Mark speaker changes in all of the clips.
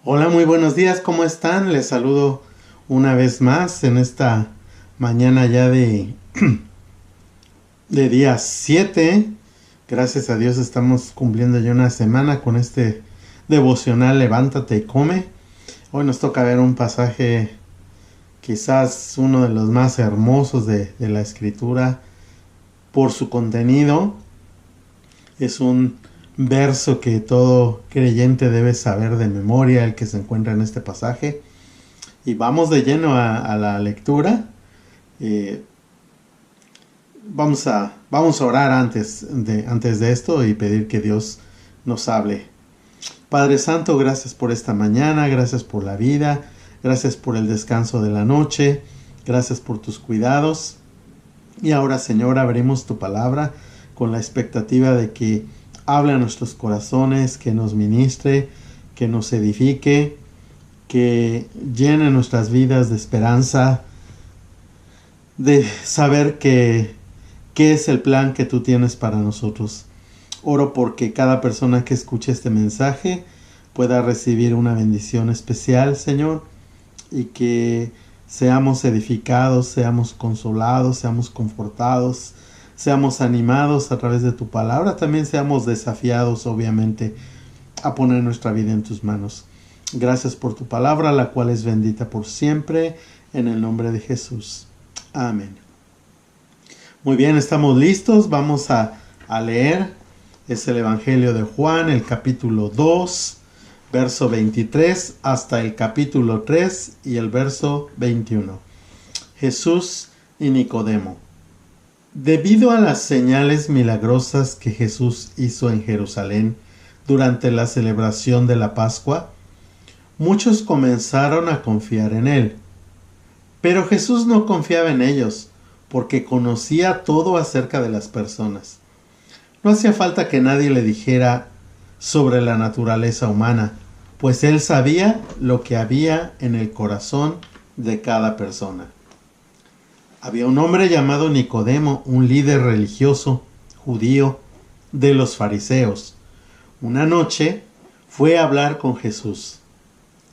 Speaker 1: Hola, muy buenos días, ¿cómo están? Les saludo una vez más en esta mañana ya de día 7. Gracias a Dios estamos cumpliendo ya una semana con este devocional Levántate y come. Hoy nos toca ver un pasaje, quizás uno de los más hermosos de la escritura por su contenido. Es un verso que todo creyente debe saber de memoria, el que se encuentra en este pasaje. Y vamos de lleno a la lectura. Vamos a orar antes de esto y pedir que Dios nos hable. Padre Santo, gracias por esta mañana, gracias por la vida, gracias por el descanso de la noche, gracias por tus cuidados. Y ahora, Señor, abrimos tu palabra con la expectativa de que hable a nuestros corazones, que nos ministre, que nos edifique, que llene nuestras vidas de esperanza, de saber qué es el plan que tú tienes para nosotros. Oro porque cada persona que escuche este mensaje pueda recibir una bendición especial, Señor, y que seamos edificados, seamos consolados, seamos confortados, seamos animados a través de tu palabra. También seamos desafiados, obviamente, a poner nuestra vida en tus manos. Gracias por tu palabra, la cual es bendita por siempre, en el nombre de Jesús. Amén. Muy bien, estamos listos. Vamos a leer. Es el Evangelio de Juan, el capítulo 2, verso 23, hasta el capítulo 3 y el verso 21. Jesús y Nicodemo. Debido a las señales milagrosas que Jesús hizo en Jerusalén durante la celebración de la Pascua, muchos comenzaron a confiar en él. Pero Jesús no confiaba en ellos, porque conocía todo acerca de las personas. No hacía falta que nadie le dijera sobre la naturaleza humana, pues él sabía lo que había en el corazón de cada persona. Había un hombre llamado Nicodemo, un líder religioso judío de los fariseos. Una noche fue a hablar con Jesús.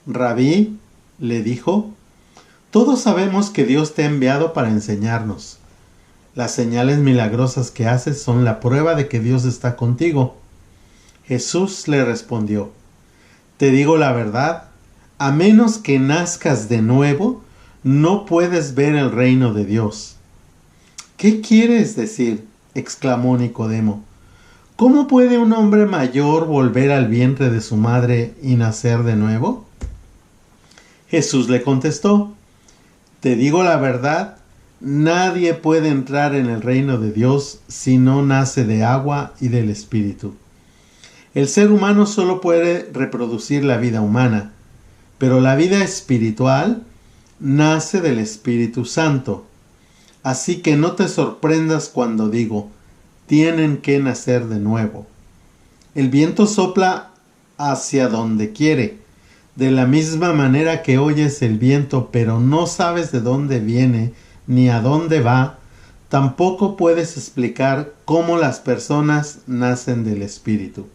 Speaker 1: Rabí, le dijo, todos sabemos que Dios te ha enviado para enseñarnos. Las señales milagrosas que haces son la prueba de que Dios está contigo. Jesús le respondió, te digo la verdad, a menos que nazcas de nuevo, no puedes ver el reino de Dios. ¿Qué quieres decir? Exclamó Nicodemo. ¿Cómo puede un hombre mayor volver al vientre de su madre y nacer de nuevo? Jesús le contestó, te digo la verdad, nadie puede entrar en el reino de Dios si no nace de agua y del Espíritu. El ser humano solo puede reproducir la vida humana, pero la vida espiritual nace del Espíritu Santo. Así que no te sorprendas cuando digo, tienen que nacer de nuevo. El viento sopla hacia donde quiere. De la misma manera que oyes el viento, pero no sabes de dónde viene ni a dónde va, tampoco puedes explicar cómo las personas nacen del Espíritu.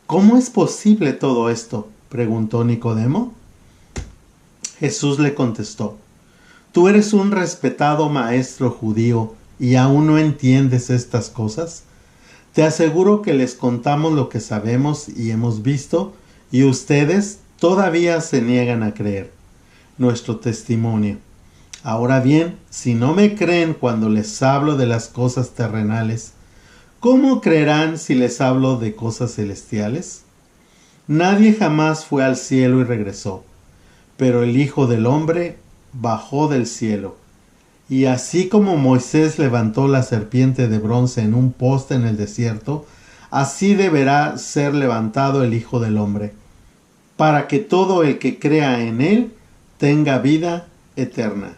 Speaker 1: ¿Cómo es posible todo esto?, preguntó Nicodemo. Jesús le contestó, ¿tú eres un respetado maestro judío y aún no entiendes estas cosas? Te aseguro que les contamos lo que sabemos y hemos visto, y ustedes todavía se niegan a creer nuestro testimonio. Ahora bien, si no me creen cuando les hablo de las cosas terrenales, ¿cómo creerán si les hablo de cosas celestiales? Nadie jamás fue al cielo y regresó, pero el Hijo del Hombre bajó del cielo. Y así como Moisés levantó la serpiente de bronce en un poste en el desierto, así deberá ser levantado el Hijo del Hombre, para que todo el que crea en él tenga vida eterna.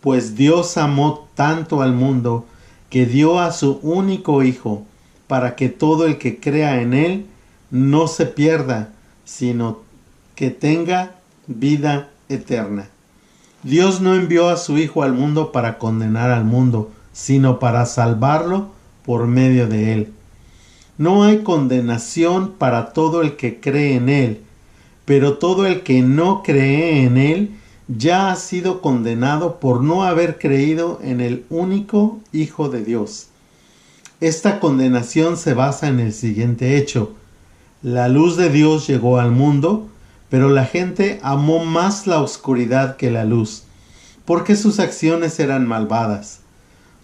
Speaker 1: Pues Dios amó tanto al mundo que dio a su único Hijo, para que todo el que crea en él no se pierda, sino que tenga vida eterna. Dios no envió a su Hijo al mundo para condenar al mundo, sino para salvarlo por medio de él. No hay condenación para todo el que cree en él, pero todo el que no cree en él ya ha sido condenado por no haber creído en el único Hijo de Dios. Esta condenación se basa en el siguiente hecho: la luz de Dios llegó al mundo, pero la gente amó más la oscuridad que la luz, porque sus acciones eran malvadas.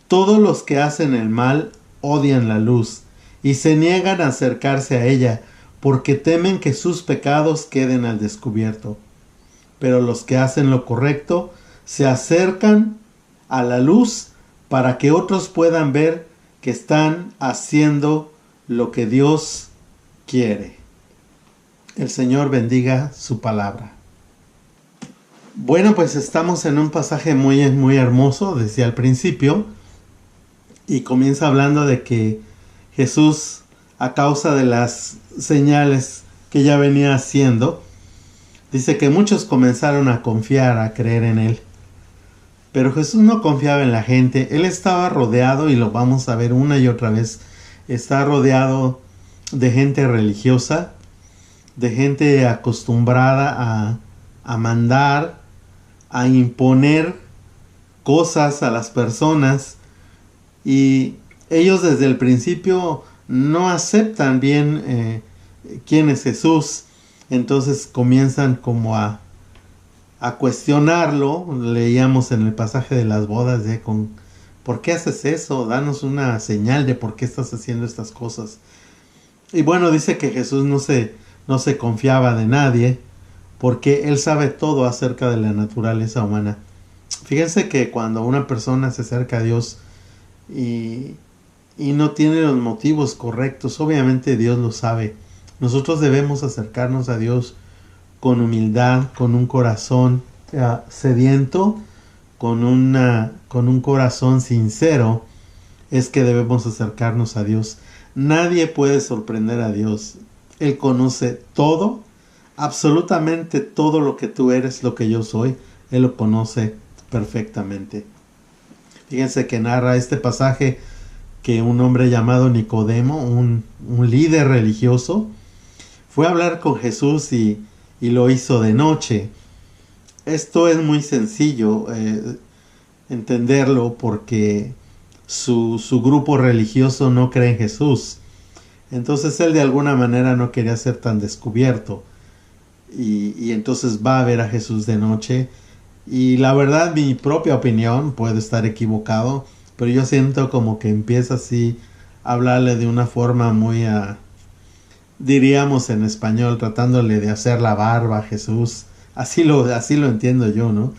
Speaker 1: Todos los que hacen el mal odian la luz y se niegan a acercarse a ella, porque temen que sus pecados queden al descubierto. Pero los que hacen lo correcto se acercan a la luz para que otros puedan ver que están haciendo lo que Dios quiere. El Señor bendiga su palabra. Bueno, pues estamos en un pasaje muy hermoso, decía al principio, y comienza hablando de que Jesús, a causa de las señales que ya venía haciendo, dice que muchos comenzaron a confiar, a creer en él. Pero Jesús no confiaba en la gente. Él estaba rodeado, y lo vamos a ver una y otra vez, está rodeado de gente religiosa, de gente acostumbrada a mandar, a imponer cosas a las personas, y ellos desde el principio no aceptan bien quién es Jesús. Entonces comienzan como a cuestionarlo. Leíamos en el pasaje de las bodas de ¿por qué haces eso? Danos una señal de por qué estás haciendo estas cosas. Y bueno, dice que Jesús no se confiaba de nadie, porque él sabe todo acerca de la naturaleza humana. Fíjense que cuando una persona se acerca a Dios y no tiene los motivos correctos, obviamente Dios lo sabe. Nosotros debemos acercarnos a Dios con humildad, con un corazón sediento, con un corazón sincero. Es que debemos acercarnos a Dios. Nadie puede sorprender a Dios. Él conoce todo, absolutamente todo lo que tú eres, lo que yo soy. Él lo conoce perfectamente. Fíjense que narra este pasaje que un hombre llamado Nicodemo, un líder religioso, fue a hablar con Jesús y lo hizo de noche. Esto es muy sencillo entenderlo, porque su grupo religioso no cree en Jesús. Entonces él de alguna manera no quería ser tan descubierto. Y entonces va a ver a Jesús de noche. Y la verdad, mi propia opinión, puedo estar equivocado, pero yo siento como que empieza así a hablarle de una forma muy, diríamos en español, tratándole de hacer la barba a Jesús. Así lo entiendo yo, ¿no?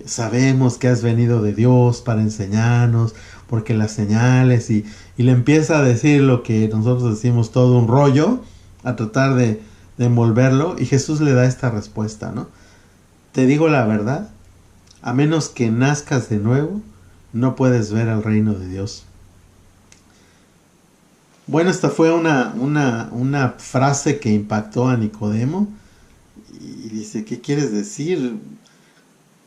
Speaker 1: Sabemos que has venido de Dios para enseñarnos, porque las señales, y le empieza a decir lo que nosotros decimos, todo un rollo, a tratar de envolverlo, y Jesús le da esta respuesta, ¿no? Te digo la verdad, a menos que nazcas de nuevo, no puedes ver el reino de Dios. Bueno, esta fue una frase que impactó a Nicodemo, y dice, ¿qué quieres decir?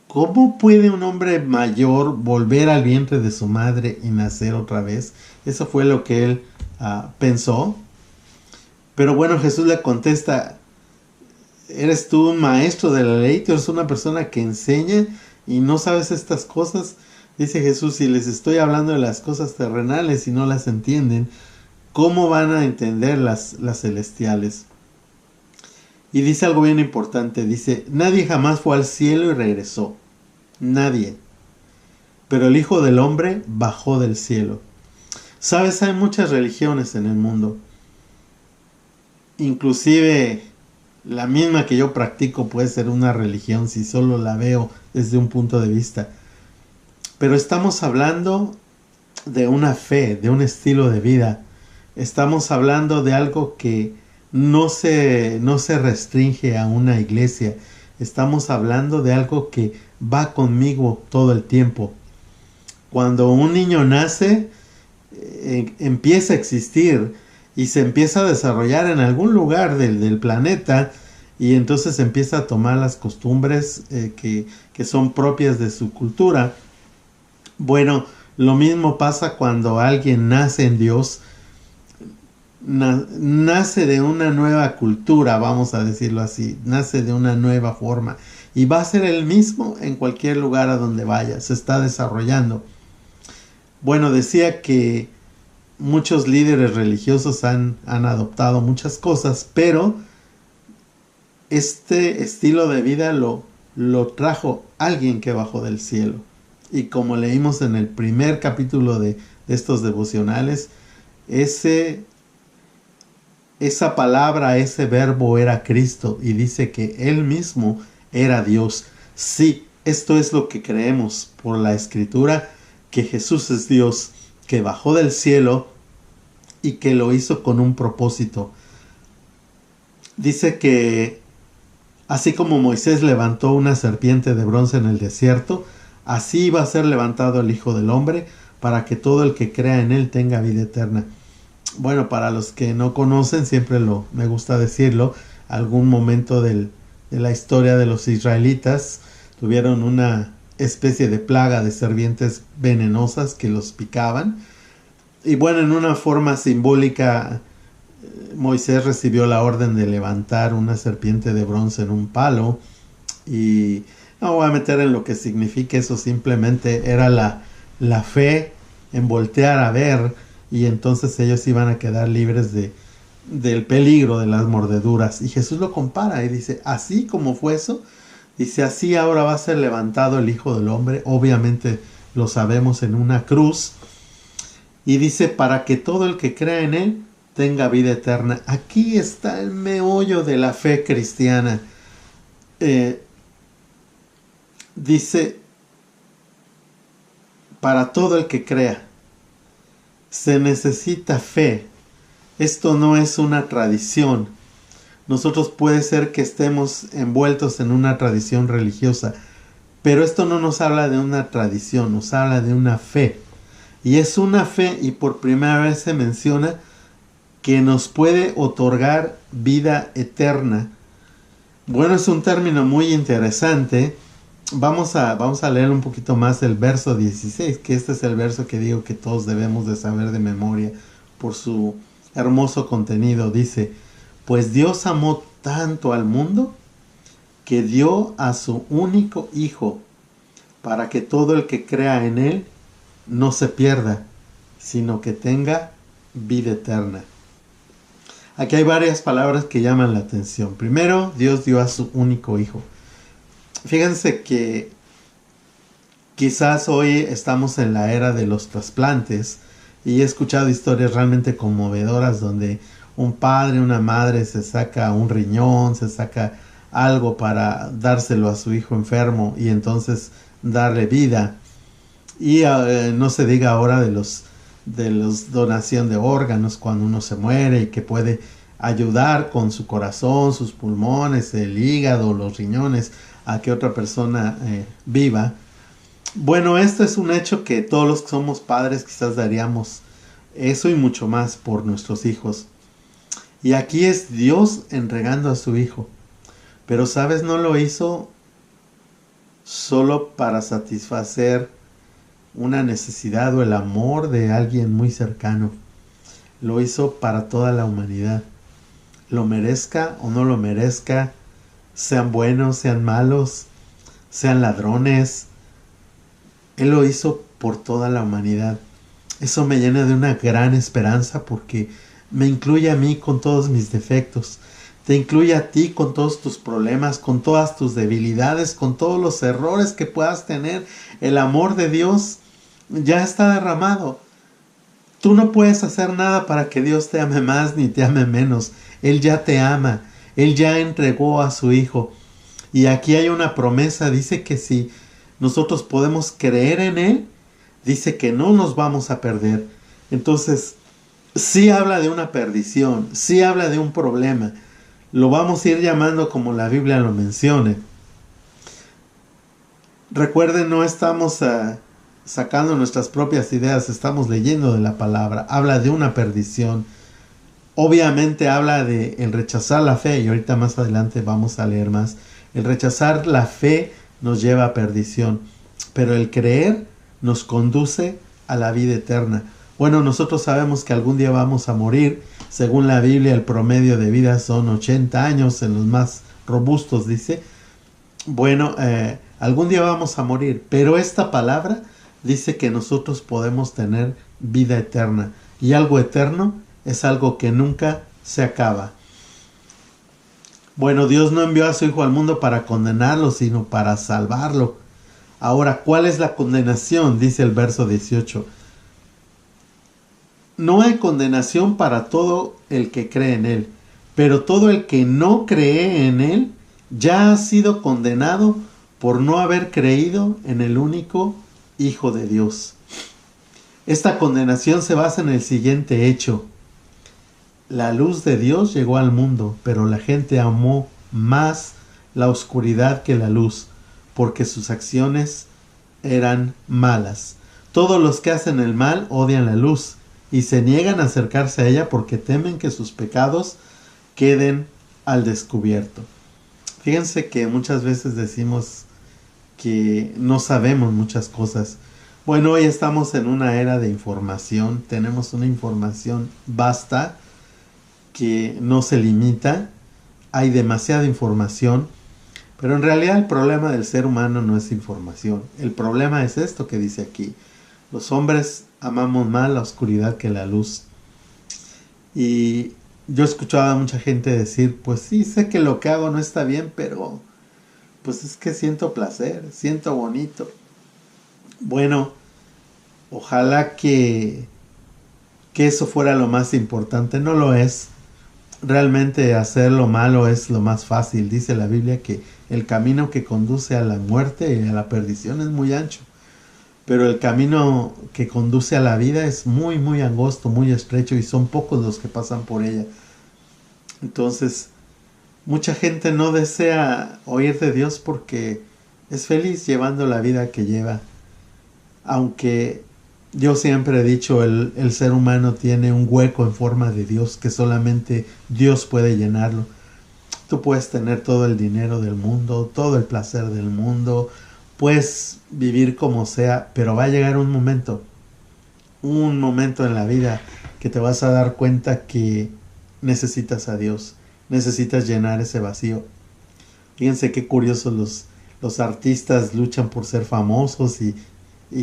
Speaker 1: ¿Cómo puede un hombre mayor volver al vientre de su madre y nacer otra vez? Eso fue lo que él pensó. Pero bueno, Jesús le contesta, ¿eres tú un maestro de la ley? ¿Tú eres una persona que enseña y no sabes estas cosas? Dice Jesús, si les estoy hablando de las cosas terrenales y no las entienden, ¿cómo van a entender las celestiales? Y dice algo bien importante, dice, nadie jamás fue al cielo y regresó. Nadie. Pero el Hijo del Hombre bajó del cielo. Sabes, hay muchas religiones en el mundo. Inclusive la misma que yo practico puede ser una religión si solo la veo desde un punto de vista. Pero estamos hablando de una fe, de un estilo de vida. Estamos hablando de algo que no se restringe a una iglesia. Estamos hablando de algo que va conmigo todo el tiempo. Cuando un niño nace, empieza a existir y se empieza a desarrollar en algún lugar del planeta, y entonces empieza a tomar las costumbres que son propias de su cultura. Bueno, lo mismo pasa cuando alguien nace en Dios. nace de una nueva cultura, vamos a decirlo así, nace de una nueva forma y va a ser el mismo en cualquier lugar a donde vaya, se está desarrollando. Bueno, decía que muchos líderes religiosos han adoptado muchas cosas, pero este estilo de vida lo trajo alguien que bajó del cielo. Y como leímos en el primer capítulo de estos devocionales, esa palabra, ese verbo era Cristo, y dice que Él mismo era Dios. Sí, esto es lo que creemos por la Escritura, que Jesús es Dios, que bajó del cielo y que lo hizo con un propósito. Dice que así como Moisés levantó una serpiente de bronce en el desierto, así va a ser levantado el Hijo del Hombre, para que todo el que crea en Él tenga vida eterna. Bueno, para los que no conocen, siempre me gusta decirlo, algún momento de la historia de los israelitas tuvieron una especie de plaga de serpientes venenosas que los picaban. Y bueno, en una forma simbólica, Moisés recibió la orden de levantar una serpiente de bronce en un palo. Y no voy a meter en lo que significa eso, simplemente era la fe en voltear a ver, y entonces ellos iban a quedar libres del peligro de las mordeduras. Y Jesús lo compara y dice, así como fue eso, dice, así ahora va a ser levantado el Hijo del Hombre, obviamente lo sabemos, en una cruz, y dice, para que todo el que crea en Él tenga vida eterna. Aquí está el meollo de la fe cristiana. Dice, para todo el que crea. Se necesita fe. Esto no es una tradición. Nosotros puede ser que estemos envueltos en una tradición religiosa, pero esto no nos habla de una tradición, nos habla de una fe. Y es una fe, y por primera vez se menciona, que nos puede otorgar vida eterna. Bueno, es un término muy interesante. Vamos a leer un poquito más el verso 16, que este es el verso que digo que todos debemos de saber de memoria por su hermoso contenido. Dice, pues Dios amó tanto al mundo que dio a su único Hijo, para que todo el que crea en Él no se pierda, sino que tenga vida eterna. Aquí hay varias palabras que llaman la atención. Primero, Dios dio a su único Hijo. Fíjense que quizás hoy estamos en la era de los trasplantes, y he escuchado historias realmente conmovedoras donde un padre, una madre se saca un riñón, se saca algo para dárselo a su hijo enfermo y entonces darle vida. Y no se diga ahora de los donación de órganos cuando uno se muere, y que puede ayudar con su corazón, sus pulmones, el hígado, los riñones, a que otra persona viva. Bueno, esto es un hecho que todos los que somos padres quizás daríamos eso y mucho más por nuestros hijos. Y aquí es Dios entregando a su Hijo. Pero, ¿sabes? No lo hizo solo para satisfacer una necesidad o el amor de alguien muy cercano. Lo hizo para toda la humanidad. Lo merezca o no lo merezca, sean buenos, sean malos, sean ladrones. Él lo hizo por toda la humanidad. Eso me llena de una gran esperanza, porque me incluye a mí con todos mis defectos. Te incluye a ti con todos tus problemas, con todas tus debilidades, con todos los errores que puedas tener. El amor de Dios ya está derramado. Tú no puedes hacer nada para que Dios te ame más ni te ame menos. Él ya te ama. Él ya entregó a su Hijo. Y aquí hay una promesa. Dice que si nosotros podemos creer en Él, dice que no nos vamos a perder. Entonces, sí habla de una perdición, sí habla de un problema. Lo vamos a ir llamando como la Biblia lo mencione. Recuerden, no estamos sacando nuestras propias ideas, estamos leyendo de la palabra. Habla de una perdición. Obviamente habla de el rechazar la fe, y ahorita más adelante vamos a leer más. El rechazar la fe nos lleva a perdición, pero el creer nos conduce a la vida eterna. Bueno, nosotros sabemos que algún día vamos a morir. Según la Biblia, el promedio de vida son 80 años, en los más robustos dice. Bueno, algún día vamos a morir, pero esta palabra dice que nosotros podemos tener vida eterna. Y algo eterno es algo que nunca se acaba. Bueno, Dios no envió a su Hijo al mundo para condenarlo, sino para salvarlo. Ahora, ¿cuál es la condenación? Dice el verso 18. No hay condenación para todo el que cree en Él, pero todo el que no cree en Él ya ha sido condenado por no haber creído en el único Hijo de Dios. Esta condenación se basa en el siguiente hecho. La luz de Dios llegó al mundo, pero la gente amó más la oscuridad que la luz, porque sus acciones eran malas. Todos los que hacen el mal odian la luz y se niegan a acercarse a ella porque temen que sus pecados queden al descubierto. Fíjense que muchas veces decimos que no sabemos muchas cosas. Bueno, hoy estamos en una era de información, tenemos una información vasta que no se limita, hay demasiada información, pero en realidad el problema del ser humano no es información, el problema es esto que dice aquí: los hombres amamos más la oscuridad que la luz. Y yo escuchaba a mucha gente decir, pues sí, sé que lo que hago no está bien, pero pues es que siento placer, siento bonito. Bueno, ojalá que eso fuera lo más importante, no lo es. Realmente hacer lo malo es lo más fácil. Dice la Biblia que el camino que conduce a la muerte y a la perdición es muy ancho, pero el camino que conduce a la vida es muy, muy angosto, muy estrecho, y son pocos los que pasan por ella. Entonces, mucha gente no desea oír de Dios porque es feliz llevando la vida que lleva. Aunque yo siempre he dicho, el ser humano tiene un hueco en forma de Dios que solamente Dios puede llenarlo. Tú puedes tener todo el dinero del mundo, todo el placer del mundo, puedes vivir como sea, pero va a llegar un momento en la vida que te vas a dar cuenta que necesitas a Dios, necesitas llenar ese vacío. Fíjense qué curiosos, los artistas luchan por ser famosos y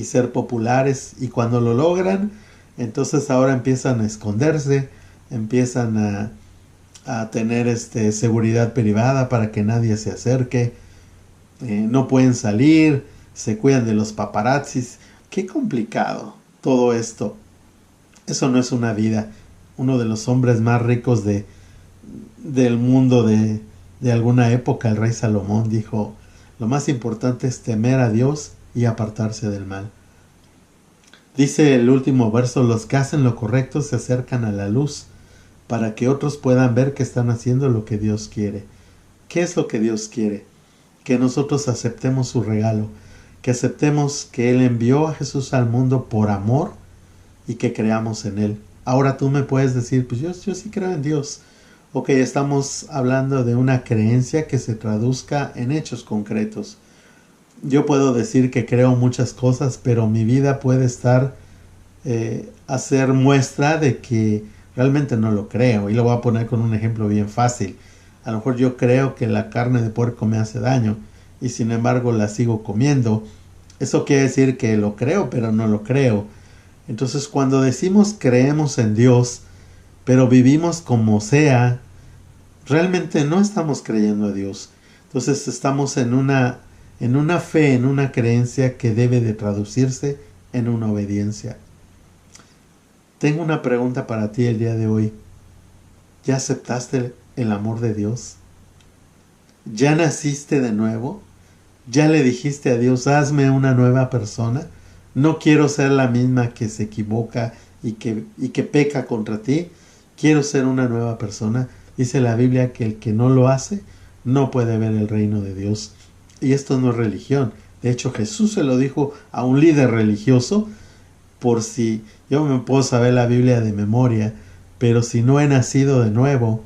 Speaker 1: ser populares, y cuando lo logran, entonces ahora empiezan a esconderse, empiezan a tener seguridad privada para que nadie se acerque, no pueden salir, se cuidan de los paparazzis. Qué complicado todo esto. Eso no es una vida. Uno de los hombres más ricos del mundo de alguna época, el rey Salomón, dijo: lo más importante es temer a Dios y apartarse del mal. Dice el último verso: los que hacen lo correcto se acercan a la luz para que otros puedan ver que están haciendo lo que Dios quiere. ¿Qué es lo que Dios quiere? Que nosotros aceptemos su regalo, que aceptemos que Él envió a Jesús al mundo por amor y que creamos en Él. Ahora tú me puedes decir, pues yo sí creo en Dios. Ok, estamos hablando de una creencia que se traduzca en hechos concretos. Yo puedo decir que creo muchas cosas, pero mi vida puede hacer muestra de que realmente no lo creo. Y lo voy a poner con un ejemplo bien fácil. A lo mejor yo creo que la carne de puerco me hace daño y sin embargo la sigo comiendo. Eso quiere decir que lo creo, pero no lo creo. Entonces, cuando decimos creemos en Dios, pero vivimos como sea, realmente no estamos creyendo a Dios. Entonces estamos en una fe, en una creencia que debe de traducirse en una obediencia. Tengo una pregunta para ti el día de hoy. ¿Ya aceptaste el amor de Dios? ¿Ya naciste de nuevo? ¿Ya le dijiste a Dios, hazme una nueva persona? No quiero ser la misma que se equivoca y que peca contra ti. Quiero ser una nueva persona. Dice la Biblia que el que no lo hace no puede ver el reino de Dios. Y esto no es religión. De hecho, Jesús se lo dijo a un líder religioso: por si yo me puedo saber la Biblia de memoria, pero si no he nacido de nuevo,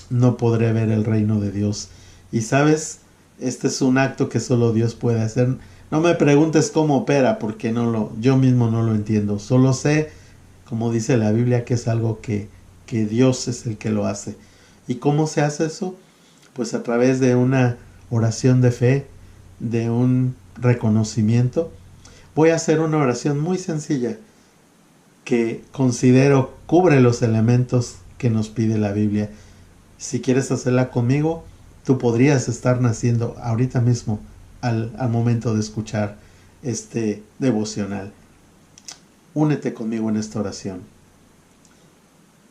Speaker 1: no podré ver el reino de Dios. Y sabes, este es un acto que solo Dios puede hacer. No me preguntes cómo opera, porque yo mismo no lo entiendo. Solo sé, como dice la Biblia, que es algo que que Dios es el que lo hace. ¿Y cómo se hace eso? Pues a través de una oración de fe, de un reconocimiento. Voy a hacer una oración muy sencilla que considero cubre los elementos que nos pide la Biblia. Si quieres hacerla conmigo, tú podrías estar naciendo ahorita mismo al momento de escuchar este devocional. Únete conmigo en esta oración.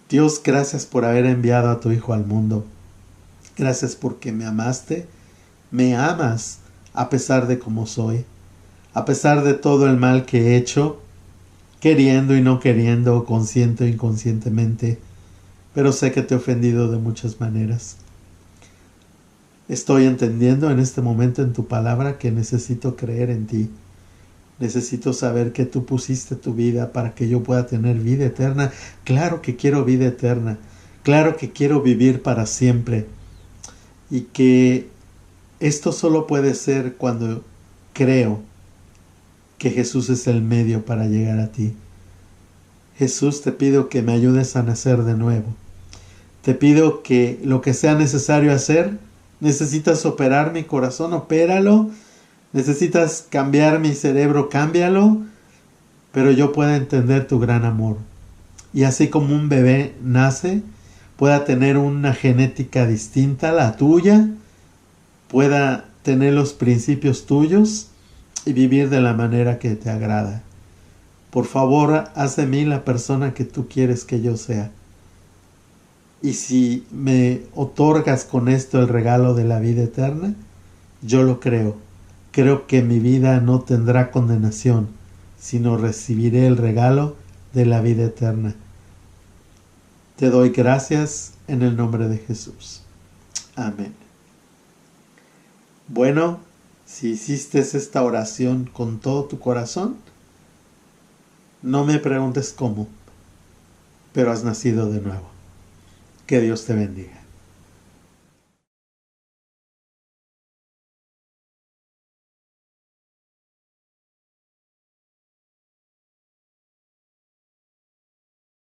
Speaker 1: Dios, gracias por haber enviado a tu Hijo al mundo. Gracias porque me amaste, me amas a pesar de cómo soy, a pesar de todo el mal que he hecho, queriendo y no queriendo, consciente o inconscientemente, pero sé que te he ofendido de muchas maneras. Estoy entendiendo en este momento en tu palabra que necesito creer en ti. Necesito saber que tú pusiste tu vida para que yo pueda tener vida eterna. Claro que quiero vida eterna. Claro que quiero vivir para siempre. Y que esto solo puede ser cuando creo que Jesús es el medio para llegar a ti. Jesús, te pido que me ayudes a nacer de nuevo. Te pido que lo que sea necesario hacer, necesitas operar mi corazón, opéralo. Necesitas cambiar mi cerebro, cámbialo, pero yo pueda entender tu gran amor. Y así como un bebé nace, pueda tener una genética distinta a la tuya, pueda tener los principios tuyos y vivir de la manera que te agrada. Por favor, haz de mí la persona que tú quieres que yo sea. Y si me otorgas con esto el regalo de la vida eterna, yo lo creo. Creo que mi vida no tendrá condenación, sino recibiré el regalo de la vida eterna. Te doy gracias en el nombre de Jesús. Amén. Bueno, si hiciste esta oración con todo tu corazón, no me preguntes cómo, pero has nacido de nuevo. Que Dios te bendiga.